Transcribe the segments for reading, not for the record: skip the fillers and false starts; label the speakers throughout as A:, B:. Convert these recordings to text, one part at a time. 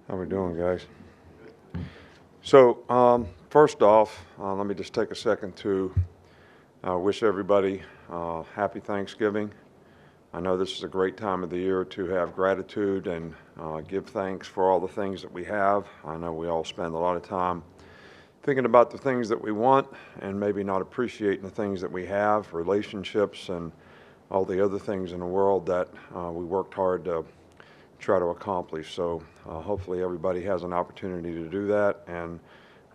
A: How we doing, guys? So, first off, let me just take a second to wish everybody happy Thanksgiving. I know this is a great time of the year to have gratitude and give thanks for all the things that we have. I know we all spend a lot of time thinking about the things that we want and maybe not appreciating the things that we have, relationships and all the other things in the world that we worked hard to try to accomplish. So hopefully everybody has an opportunity to do that and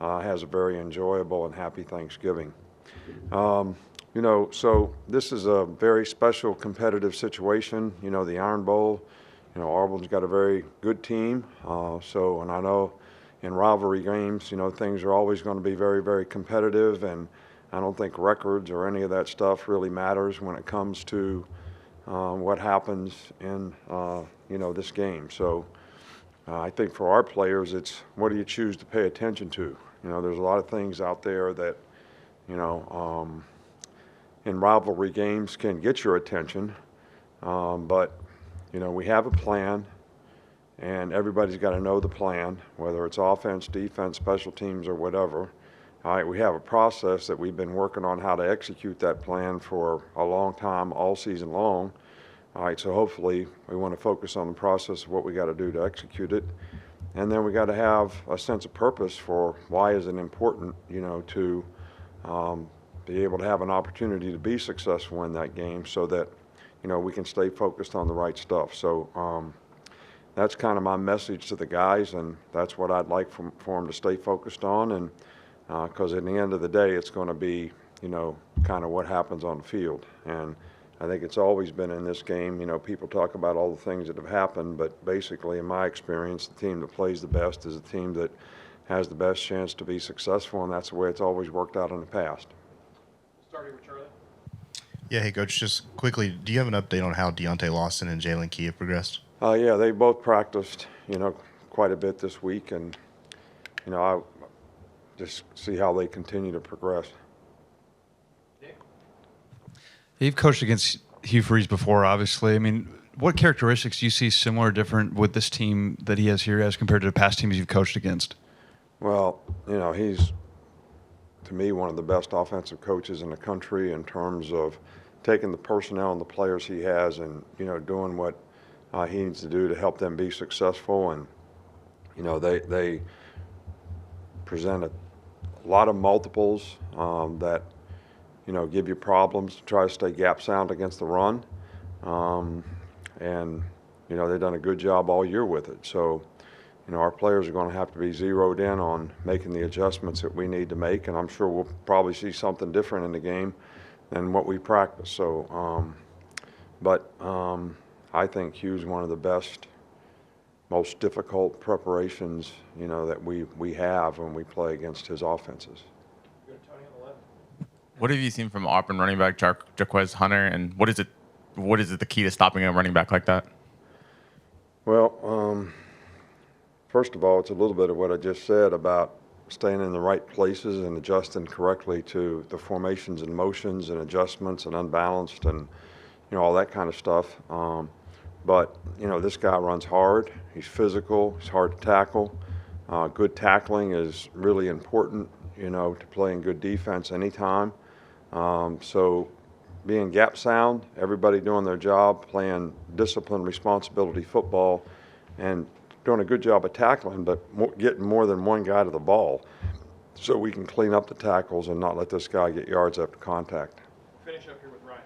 A: has a very enjoyable and happy Thanksgiving. So this is a very special competitive situation. The Iron Bowl, Auburn's got a very good team. And I know in rivalry games, things are always going to be very, very competitive, and I don't think records or any of that stuff really matters when it comes to what happens in this game. So I think for our players, it's what do you choose to pay attention to? There's a lot of things out there that in rivalry games can get your attention, but we have a plan, and everybody's got to know the plan, whether it's offense, defense, special teams, or whatever. All right, we have a process that we've been working on how to execute that plan for a long time, all season long. All right, so hopefully we want to focus on the process of what we got to do to execute it. And then we got to have a sense of purpose for why is it important, to be able to have an opportunity to be successful in that game so that, we can stay focused on the right stuff. So that's kind of my message to the guys, and that's what I'd like for them to stay focused on. And because at the end of the day, it's going to be, kind of what happens on the field. And I think it's always been in this game, people talk about all the things that have happened, but basically in my experience, the team that plays the best is the team that has the best chance to be successful, and that's the way it's always worked out in the past.
B: Starting with Charlie.
C: Yeah, hey, Coach, just quickly, do you have an update on how Deontay Lawson and Jalen Key have progressed?
A: Yeah, they both practiced, quite a bit this week, and, I just see how they continue to progress.
D: You've coached against Hugh Freeze before, obviously. I mean, what characteristics do you see similar or different with this team that he has here as compared to the past teams you've coached against?
A: Well, he's, to me, one of the best offensive coaches in the country in terms of taking the personnel and the players he has and, doing what he needs to do to help them be successful. And, they present a lot of multiples that, give you problems to try to stay gap sound against the run. And, they've done a good job all year with it. So, our players are going to have to be zeroed in on making the adjustments that we need to make, and I'm sure we'll probably see something different in the game than what we practice. So, I think Hugh's one of the best, most difficult preparations, that we have when we play against his offenses.
B: What have you seen from Auburn running back Jaquez Hunter, and what is it the key to stopping a running back like that?
A: Well, first of all, it's a little bit of what I just said about staying in the right places and adjusting correctly to the formations and motions and adjustments and unbalanced and, all that kind of stuff. But this guy runs hard. He's physical. He's hard to tackle. Good tackling is really important, to playing good defense anytime. So being gap sound, everybody doing their job, playing discipline, responsibility football, and doing a good job of tackling, but getting more than one guy to the ball so we can clean up the tackles and not let this guy get yards after contact.
B: Finish up here with Ryan.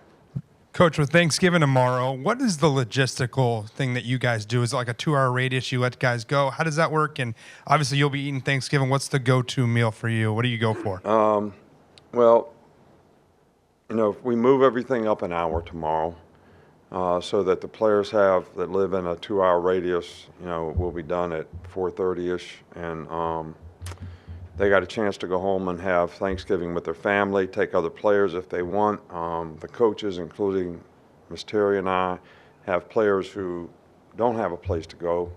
E: Coach, with Thanksgiving tomorrow, what is the logistical thing that you guys do? Is it like a 2-hour radius you let guys go? How does that work? And obviously you'll be eating Thanksgiving. What's the go-to meal for you? What do you go for?
A: Well, if we move everything up an hour tomorrow so that the players that live in a 2-hour radius, will be done at 4:30-ish, and they got a chance to go home and have Thanksgiving with their family, take other players if they want. The coaches, including Ms. Terry and I, have players who don't have a place to go.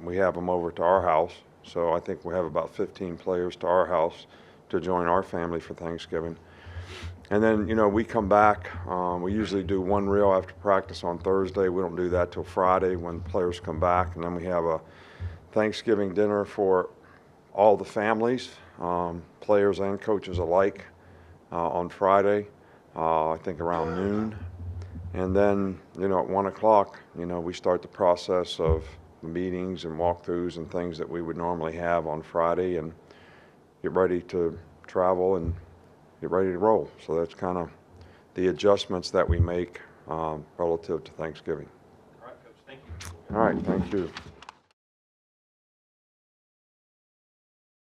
A: We have them over to our house. So I think we have about 15 players to our house to join our family for Thanksgiving. And then, we come back. We usually do one reel after practice on Thursday. We don't do that till Friday when players come back. And then we have a Thanksgiving dinner for all the families, players and coaches alike, on Friday, I think around noon. And then, you know, at 1 o'clock, you know, we start the process of meetings and walkthroughs and things that we would normally have on Friday, and get ready to travel and get ready to roll. So that's kind of the adjustments that we make relative to Thanksgiving.
F: All right, Coach. Thank you.
A: All right, thank you.